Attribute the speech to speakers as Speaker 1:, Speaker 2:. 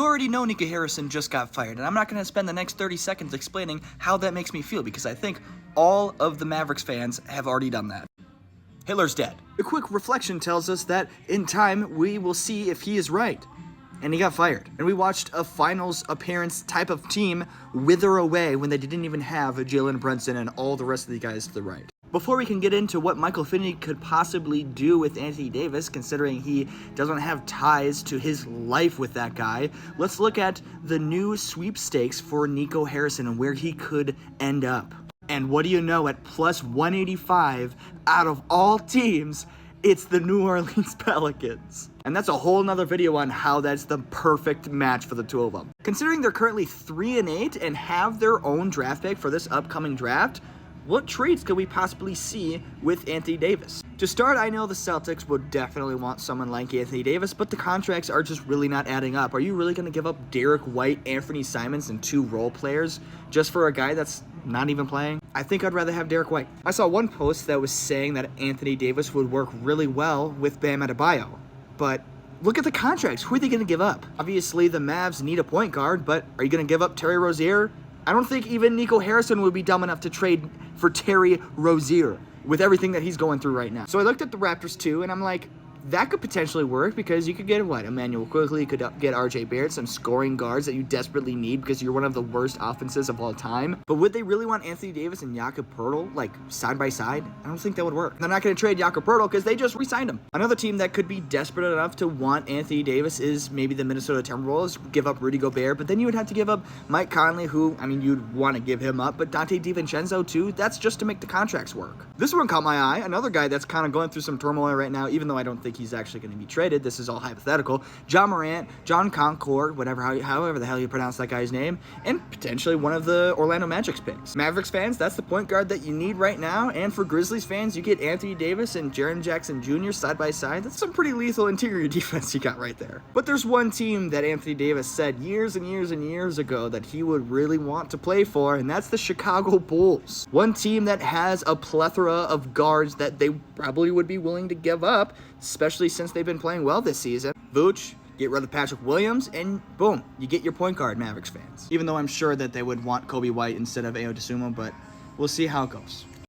Speaker 1: You already know Nico Harrison just got fired, and I'm not going to spend the next 30 seconds explaining how that makes me feel, because I think all of the Mavericks fans have already done that. Hitler's dead. A quick reflection tells us that in time we will see if he is right. And he got fired. And we watched a finals appearance type of team wither away when they didn't even have Jalen Brunson and all the rest of the guys to the right. Before we can get into what Michael Finley could possibly do with Anthony Davis, considering he doesn't have ties to his life with that guy, let's look at the new sweepstakes for Nico Harrison and where he could end up. And what do you know, at plus 185 out of all teams, it's the New Orleans Pelicans. And that's a whole nother video on how that's the perfect match for the two of them. Considering they're currently 3-8 and have their own draft pick for this upcoming draft, what trades could we possibly see with Anthony Davis? To start, I know the Celtics would definitely want someone like Anthony Davis, but the contracts are just really not adding up. Are you really going to give up Derek White, Anthony Simons, and 2 role players just for a guy that's not even playing? I think I'd rather have Derek White. I saw one post that was saying that Anthony Davis would work really well with Bam Adebayo, but look at the contracts. Who are they going to give up? Obviously, the Mavs need a point guard, but are you going to give up Terry Rozier? I don't think even Nico Harrison would be dumb enough to trade for Terry Rozier with everything that he's going through right now. So I looked at the Raptors too, and I'm like, that could potentially work because you could get what? Emmanuel Quigley, you could get RJ Barrett, some scoring guards that you desperately need because you're one of the worst offenses of all time. But would they really want Anthony Davis and Jakob Poeltl like side by side? I don't think that would work. They're not going to trade Jakob Poeltl because they just re-signed him. Another team that could be desperate enough to want Anthony Davis is maybe the Minnesota Timberwolves. Give up Rudy Gobert, but then you would have to give up Mike Conley, who, I mean, you'd want to give him up, but Dante DiVincenzo too. That's just to make the contracts work. This one caught my eye. Another guy that's kind of going through some turmoil right now, even though I don't think he's actually going to be traded. This is all hypothetical. John Morant, John Concord, however the hell you pronounce that guy's name, and potentially one of the Orlando Magic's picks. Mavericks fans, that's the point guard that you need right now, and for Grizzlies fans, you get Anthony Davis and Jaren Jackson Jr. side by side. That's some pretty lethal interior defense you got right there. But there's one team that Anthony Davis said years and years and years ago that he would really want to play for, and that's the Chicago Bulls. One team that has a plethora of guards that they probably would be willing to give up, especially since they've been playing well this season. Vooch, get rid of Patrick Williams, and boom, you get your point guard, Mavericks fans. Even though I'm sure that they would want Kobe White instead of Ayo Dosunmu, but we'll see how it goes.